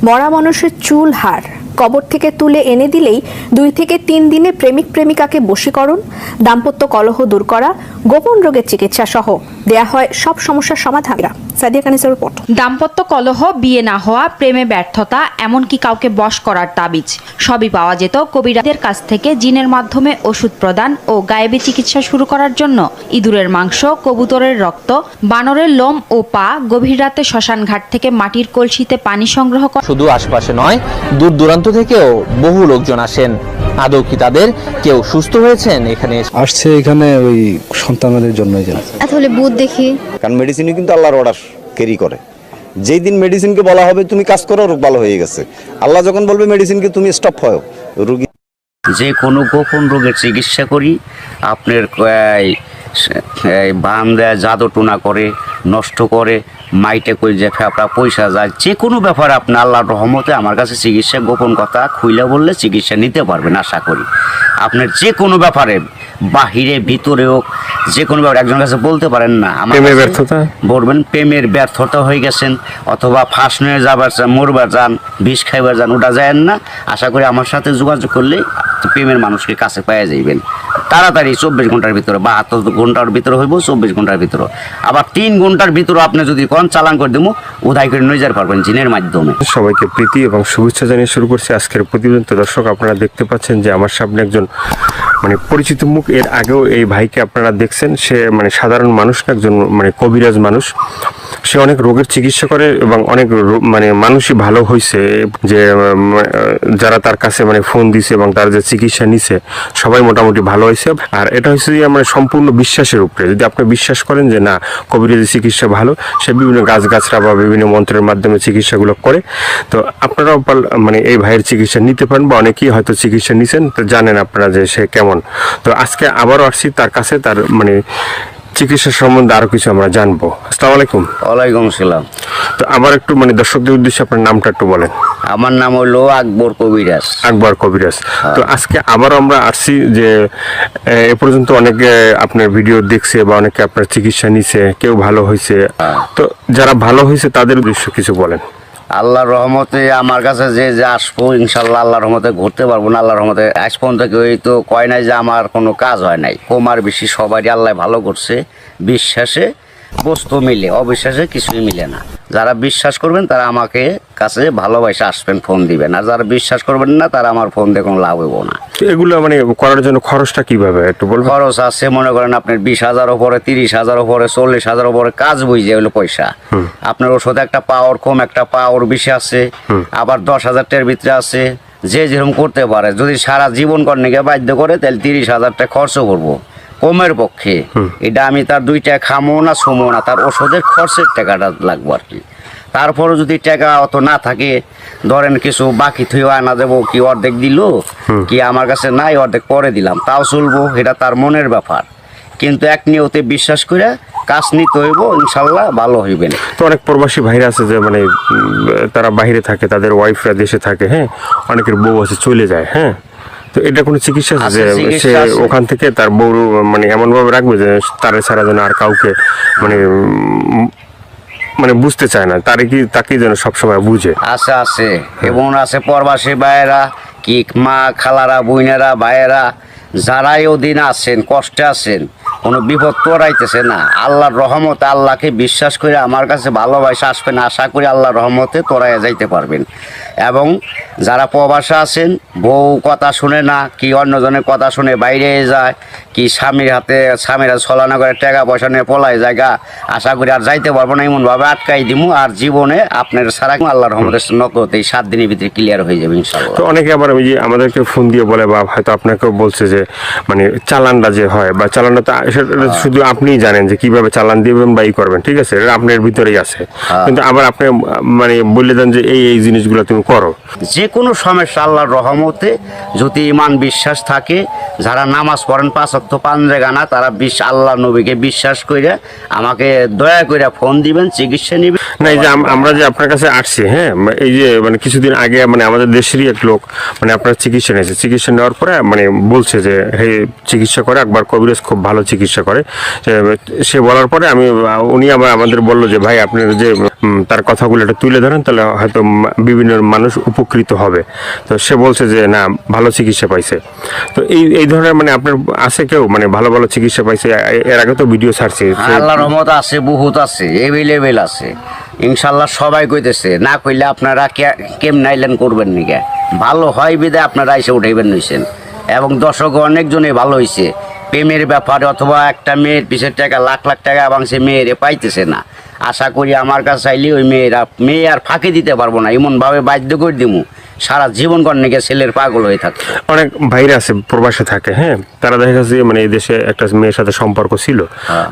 মরা মানুষের চুল হাড় কবর থেকে তুলে এনে দিলেই 2 থেকে 3 দিনে প্রেমিক প্রেমিকাকে বশীকরণ, দাম্পত্য কলহ দূর করা, গোপন রোগের চিকিৎসা সহ দেয়া হয় সব সমস্যার সমাধান। সাদিয়া কানিসের রিপোর্ট। দাম্পত্য কলহ, বিয়ে না হওয়া, প্রেমে ব্যর্থতা, এমনকি কাউকে বশ করার তাবিজ সবই পাওয়া যেত কবিরাজদের কাছ থেকে। জিনের মাধ্যমে ওষুধ প্রদান ও গায়েবী চিকিৎসা শুরু করার জন্য ইঁদুরের মাংস, কবুতরের রক্ত, বানরের লোম ও পা, গভীর রাতে শ্মশান ঘাট থেকে মাটির কলসিতে পানি সংগ্রহ করা। শুধু আশপাশে নয়, দূর দূরান্ত থেকেও বহু লোকজন আসেন। আদৌ কি তাদের কেউ সুস্থ হয়েছেন? আসছে এখানে ওই সন্তানের জন্য। আসলে বুধ দেখি, কারণ মেডিসিনই কিন্তু আল্লাহর অর্ডার ক্যারি করে। যেই দিন মেডিসিনকে বলা হবে তুমি কাজ করো, রোগ ভালো হয়ে গেছে, আল্লাহ যখন বলবে মেডিসিনকে তুমি স্টপ হও, রোগী যে কোনো গোপন রোগের চিকিৎসা করি। আপনার বান দেয়, জাদু টোনা করে, নষ্ট করে, মাইটে কই যে ফেপড়া পয়সা যায়, যে কোনো ব্যাপারে আপনি আল্লাহর রহমতে আমার কাছে চিকিৎসা, গোপন কথা খুইলে বললে চিকিৎসা নিতে পারবেন। আশা করি আপনার যে কোনো ব্যাপারে, বাহিরে ভিতরে হোক, যে কোনো ব্যাপারে একজনের কাছে বলতে পারেন না আমার ব্যর্থতা বলবেন, প্রেমের ব্যর্থতা হয়ে গেছেন, অথবা ফাঁস নিয়ে যাবার চান, মরবার যান, বিষ খাইবার যান, ওটা যায় না। আশা করি আমার সাথে যোগাযোগ করলে প্রেমের মানুষকে কাছে পেয়ে যাইবেন তাড়াতাড়ি। 24 ঘন্টার ভিতরে, 72 ঘন্টার ভিতরে হইব, 24 ঘন্টার ভিতরে। আবার 3 ঘন্টার ভিতরে আপনি যদি কোন চালান করে দেবো, উদয় করে নিয়ে যেতে পারবেন জিনের মাধ্যমে। সবাইকে প্রীতি এবং শুভেচ্ছা জানিয়ে শুরু করছি আজকের প্রতিবেদন। তো দর্শক, আপনারা দেখতে পাচ্ছেন যে আমার সামনে একজন পরিচিত মুখ। এর আগেও এই ভাইকে আপনারা দেখছেন। সে সাধারণ মানুষ না, একজন কবিরাজ মানুষ। সে অনেক রোগের চিকিৎসা করে এবং অনেক মানুষই ভালো হয়েছে। যে যারা তার কাছে ফোন দিছে এবং তার যে চিকিৎসা নিছে, সবাই মোটামুটি ভালো হয়েছে। আর এটা হচ্ছে যে সম্পূর্ণ বিশ্বাসের উপরে। যদি আপনি বিশ্বাস করেন যে না, কবিরাজি চিকিৎসা ভালো, সে বিভিন্ন গাছগাছরা বা বিভিন্ন মন্ত্রের মাধ্যমে চিকিৎসাগুলো করে, তো আপনারাও এই ভাইয়ের চিকিৎসা নিতে পারেন, বা অনেকেই হয়তো চিকিৎসা নিছেন, তো জানেন আপনারা যে সে কেমন। তো আজকে আবারও আসছি তার কাছে, তার চিকিৎসা সম্বন্ধে আরো কিছু আমরা জানবো। আসসালামু আলাইকুম। ওয়ালাইকুম আসসালাম। তো আবার একটু দর্শকদের উদ্দেশ্যে আপনার নামটা একটু বলেন। আমার নাম হলো আকবর কবিরাজ। আকবর কবিরাজ। তো আজকে আবার আমরা আসছি যে এ পর্যন্ত অনেকে আপনার ভিডিও দেখছে বা অনেকে আপনার চিকিৎসা নিছে, কেউ ভালো হয়েছে। তো যারা ভালো হয়েছে তাদের উদ্দেশ্য কিছু বলেন। আল্লাহর রহমতে আমার কাছে যে আসবো, ইনশাল্লাহ আল্লাহর রহমতে ঘুরতে পারবো না। আল্লাহর রহমতে আজ পর্যন্ত কেউ তো কয় নাই যে আমার কোনো কাজ হয় নাই। কমার বেশি সবারই আল্লাহ ভালো করছে। বিশ্বাসে বস্তু মিলে, অবিশ্বাসে কিছুই মিলে না। যারা বিশ্বাস করবেন তারা আমাকে কাছে ভালোবাসে আসবেন, ফোন দিবেন। আর যারা বিশ্বাস করবেন না, তারা আমার ফোন দিয়ে কোনো লাভ হইব না। এগুলো করার জন্য খরচটা কিভাবে একটু বলবেন? খরচ আছে, মনে করেন আপনার 20,000 উপরে, 30,000 উপরে, 40,000 উপরে কাজ বুঝে হলো পয়সা। আপনার ওষুধ একটা পাওয়ার কম, একটা পাওয়ার বেশি আছে, আবার 10,000 টাকার ভিতরে আছে। যে যেরকম করতে পারে, যদি সারা জীবন করতে বাধ্য করে, তাহলে 30,000 টাকা খরচ করবো কমের পক্ষে। এটা আমি তার 2 টাকা খামো না, ছমো না, তার ওষুধের খরচের টাকাটা লাগবো আর কি। তারপরে যদি টাকা অত না থাকে, ধরেন কিছু বাকি থুই আনা দেবো, কি অর্ধেক দিল, কি আমার কাছে নাই, অর্ধেক পরে দিলাম, তাও চলবো। এটা তার মনের ব্যাপার। কিন্তু এক নিয়তে বিশ্বাস করে কাজ নিতে হইব, ইনশাল্লাহ ভালো হইবেন। তো অনেক প্রবাসী ভাইরা আছে যে তারা বাইরে থাকে, তাদের ওয়াইফরা দেশে থাকে, হ্যাঁ, অনেকের বউ আছে চলে যায়, হ্যাঁ। তো এটা কোনো চিকিৎসা আছে যে সে ওখান থেকে তার বউ এমন ভাবে রাখবে যে তার ছাড়া যেন আর কাউকে বুঝতে চায় না, তাকে যেন সবসময় বুঝে। আছে আছে এবং আছে প্রবাসী ভাইয়েরা, কি মা, খালারা, বোনেরা, ভাইয়েরা, যারাই ওদিন আছেন, কষ্টে আছেন, কোনো বিপদ তোরাইতেছে না, আল্লাহর রহমতে আল্লাহকে বিশ্বাস করে আমার কাছে ভালোবাসা আসবেন। আশা করি আল্লাহর রহমতে তোরাইয়া যাইতে পারবেন। এবং যারা প্রবাসে আছেন, বউ কথা শুনে না, কি অন্যজনের কথা শুনে বাইরে যায়, কি স্বামীরা ছলনা করে টাকা পয়সা নিয়ে পলায় জায়গা, আশা করি আর যাইতে পারবো না, এমনভাবে আটকাই দিব। আর জীবনে আপনার সারা আল্লাহর রহমতে নগদ এই 7 দিনের ভিতরে ক্লিয়ার হয়ে যাবে ইনশাআল্লাহ। তো অনেকে আবার ওই যে আমাদেরকে ফোন দিয়ে বলে, বা হয়তো আপনাকেও বলছে যে চালানটা যে হয়, বা চালানটা তো শুধু আপনিই জানেন যে কিভাবে চালান দিবেন বা করবেন, ঠিক আছে, এটা আপনার ভিতরেই আছে। কিন্তু আবার আপনি বলে দেন যে এই জিনিসগুলো তুমি করো। যে কোনো সমস্যা আল্লাহর রহমতে যদি ইমান বিশ্বাস থাকে, যারা নামাজ পড়েন 5 ওয়াক্ত 5 জায়গা, তারা আল্লাহ নবীকে বিশ্বাস করে আমাকে দয়া করে ফোন দিবেন, চিকিৎসা নেবেন। না, এই যে আমরা যে আপনার কাছে আসছি, হ্যাঁ, এই যে কিছুদিন আগে আমাদের দেশেরই এক লোক আপনার চিকিৎসা নিয়েছে। চিকিৎসা নেওয়ার পরে বলছে যে হে, চিকিৎসা করে একবার কবিরাজ খুব ভালো চিকিৎসা চিকিৎসা করে। সে বলার পরে উনি আমাদের বললো যে ভাই আপনার যে তার কথাগুলো একটু তুলে ধরেন, তাহলে হয়তো বিভিন্ন মানুষ উপকৃত হবে। তো সে বলছে যে না, ভালো চিকিৎসা পাইছে। তো এই ধরনের মানে আপনার আছে কেউ মানে ভালো ভালো চিকিৎসা পাইছে? এর আগে তো ভিডিও ছাড়ছে। আল্লাহর রহমত আছে, বহুত আছে, এভেলেবেল আছে ইনশাল্লাহ। সবাই কইতেছে, না কইলে আপনারা কেমন আইলেন করবেন নাকি? ভালো হয় বিদে আপনারা এসে উঠাইবেন নিছেন, এবং দর্শক অনেকজনই ভালো হয়েছে। প্রেমের ব্যাপারে অথবা একটা মেয়ের পিছের টাকা লাখ লাখ টাকা এবং সে মেয়েরে পাইতেছে না, আশা করি আমার কাছে চাইলে ওই মেয়ে আর ফাঁকি দিতে পারবো না, এমনভাবে বাধ্য করে দিমু সারা জীবন কর্ণিকে ছেলের পাগল হয়ে থাকে। অনেক ভাইরা আছে প্রবাসে থাকে, হ্যাঁ, তারা দেখা গেছে মানে এই দেশে একটা মেয়ের সাথে সম্পর্ক ছিল,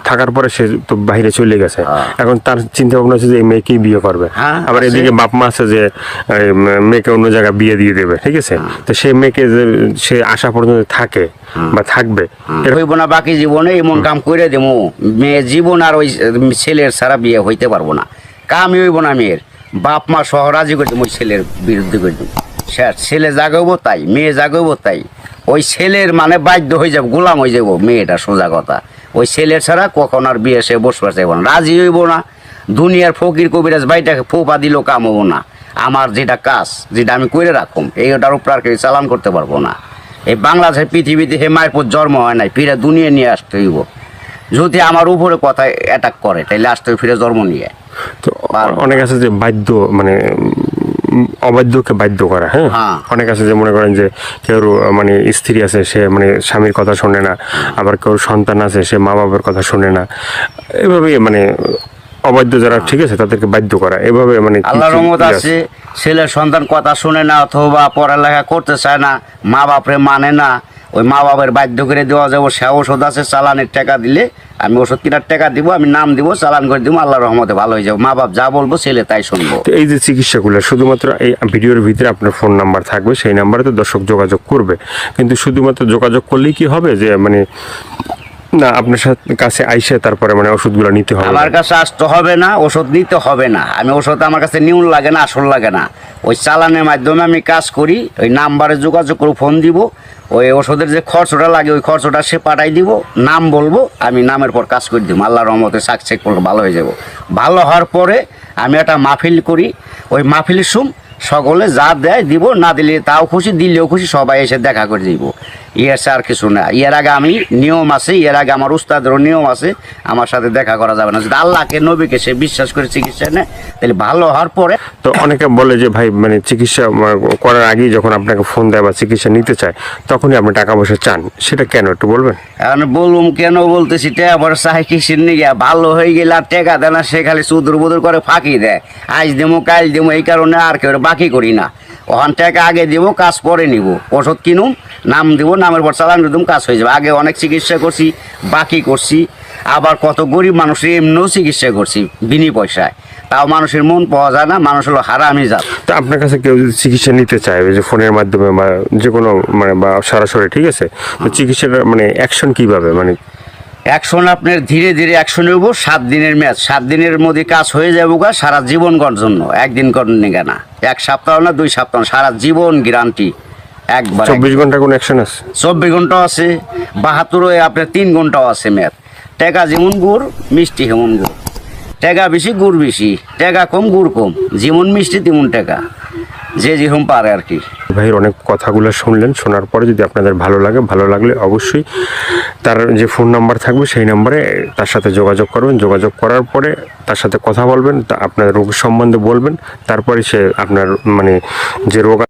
থাকার পরে সে তো বাইরে চলে গেছে। এখন তার চিন্তা ভাবনা হচ্ছে যে এই মেয়েকেই বিয়ে করবে। আবার এদিকে বাপ মা আছে যে মেয়েকে অন্য জায়গায় বিয়ে দিয়ে দেবে, ঠিক আছে। তো সেই মেয়েকে সে আসা পর্যন্ত থাকে বা থাকবে, হইব না বাকি জীবনে এমন কাম করে দেবো, মেয়ে জীবন আর ওই ছেলের ছাড়া বিয়ে হইতে পারবো না। কামই হইব না মেয়ের, বাপ মা সহ রাজি করে দেবো, ওই ছেলের বিরুদ্ধে করে দেবো। ছেলে জাগাবো তাই, মেয়ে জাগাবো তাই, ওই ছেলের মানে বাধ্য হয়ে যাবো, গোলাম হয়ে যাবো মেয়েটা, সোজা কথা। ওই ছেলের ছাড়া কখন আর বিয়ে সে বসবার চাইব না, রাজি হইব না। দুনিয়ার ফকির কবিরাজ ভাইটাকে ফোপা দিলেও কাম হবো না। আমার যেটা কাজ, যেটা আমি করে রাখুম, এইটার উপর আর কেউ চালান করতে পারবো না। এই বাংলাদেশের পৃথিবীতে হে মায়ের জন্ম হয় নাই, ফিরে দুনিয়া নিয়ে আসতে হইব। যদি আমার উপরে কথা অ্যাটাক করে তাহলে আসতে ফিরে জন্ম নিয়ে। তো অনেক আছে যে বাধ্য মানে অবাধ্যকে বাধ্য করা, হ্যাঁ। অনেক আছে যে মনে করেন যে কেউ মানে স্ত্রী আছে, সে মানে স্বামীর কথা শোনে না, আবার কেউ সন্তান আছে, সে মা বাবার কথা শোনে না, এভাবে মানে অবাধ্য যারা, ঠিক আছে, তাদেরকে বাধ্য করা, এভাবে মানে আল্লাহর রহমত আছে। ছেলের সন্তান কথা শুনে না অথবা পড়ালেখা করতে চায় না, মা বাপরে মানে না, ওই মা বাবার বাধ্য করে দেওয়া যাবো। সে ওষুধ আছে, চালানের টাকা দিলে আমি ওষুধ কেনার টাকা দিব, আমি নাম দিব, চালান করে দিব, আল্লাহর রহমতে ভালো হয়ে যাবো। মা বাপ যা বলবো ছেলে তাই শুনবো। তো এই যে চিকিৎসাগুলো শুধুমাত্র এই ভিডিওর ভিতরে আপনার ফোন নাম্বার থাকবে, সেই নাম্বারে তো দর্শক যোগাযোগ করবে, কিন্তু শুধুমাত্র যোগাযোগ করলেই কি হবে যে মানে না আপনার কাছে আইসে তারপরে মানে ওষুধগুলো নিতে হবে? আমার কাছে আসতে হবে না, ওষুধ নিতে হবে না। আমি ওষুধ আমার কাছে নিউন লাগে না, আসল লাগে না। ওই চালানের মাধ্যমে আমি কাজ করি, ওই নাম্বারে যোগাযোগ করে ফোন দিব, ওই ওষুধের যে খরচটা লাগে ওই খরচটা সে পাঠাই দিব, নাম বলবো, আমি নামের পর কাজ করে দিব। আল্লাহর রহমতে সাকসেস করলে ভালো হয়ে যাব। ভালো হওয়ার পরে আমি একটা মাহফিল করি, ওই মাহফিলের সকলে যা দেয় দিব, না দিলে তাও খুশি, দিলেও খুশি, সবাই এসে দেখা করে দিব। ইয়ার আর কিছু না। এর আগে আমি নিয়ম আছে, এর আগে আমার উস্তাদেরও নিয়ম আছে, আমার সাথে দেখা করা যাবে না। যদি আল্লাহকে নবীকে সে বিশ্বাস করে চিকিৎসা নেয় তাহলে ভালো হওয়ার পরে। তো অনেকে বলে যে ভাই মানে চিকিৎসা করার আগেই যখন আপনাকে ফোন দেয় বা চিকিৎসা নিতে চায় তখনই আপনি টাকা পয়সা চান, সেটা কেন একটু বলবেন? এখন বলুম কেন বলতেছি, টাকা পয়সা চাই কিসের নিয়ে? ভালো হয়ে গেলে আর টাকা দেয় না, সে খালি চুদুর বুদুর করে ফাঁকি দেয়, আজ দেবো কাল দেবো, এই কারণে আর কেউ বাকি করি না। ওখান টাকা আগে দিব, কাজ পরে নিব। ওষুধ কিনুম, নাম দিব, নামের পর চালান দিম, কাজ হয়ে যাবে। আগে অনেক চিকিৎসা করছি, বাকি করছি, আবার কত গরিব মানুষের এমনিও চিকিৎসা করছি বিনি পয়সায়, তাও মানুষের মন পাওয়া যায় না। মানুষ হলো হারামি জাত। তো আপনার কাছে কেউ যদি চিকিৎসা নিতে চায় যে ফোনের মাধ্যমে বা যে কোনো মানে বা সরাসরি, ঠিক আছে, তো চিকিৎসাটা মানে অ্যাকশন কীভাবে মানে? অ্যাকশন আপনার ধীরে ধীরে অ্যাকশন হইব। 7 দিনের ম্যাচ, 7 দিনের মধ্যে কাজ হয়ে যাবো গা, সারা জীবন করার জন্য। একদিন করেন না, 1 সপ্তাহ না 2 সপ্তাহ, সারা জীবন গ্যারান্টি। একবার 24 ঘন্টা কোনো অ্যাকশন আছে? 24 ঘন্টাও আছে, 72 আপনার 3 ঘন্টাও আছে ম্যাচ। টাকা যেমন গুড়, মিষ্টি হেমন গুড়। টাকা বেশি, গুড় বেশি, টাকা কম, গুড় কম, যেমন মিষ্টি তেমন টাকা, যে যেরকম পারে আর কি। ভাইয়ের অনেক কথাগুলো শুনলেন, শোনার পরে যদি আপনাদের ভালো লাগলে অবশ্যই তার যে ফোন নাম্বার থাকবে সেই নাম্বারে তার সাথে যোগাযোগ করবেন। যোগাযোগ করার পরে তার সাথে কথা বলবেন, তা আপনার রোগ সম্বন্ধে বলবেন, তারপরে সে আপনার মানে যে রোগ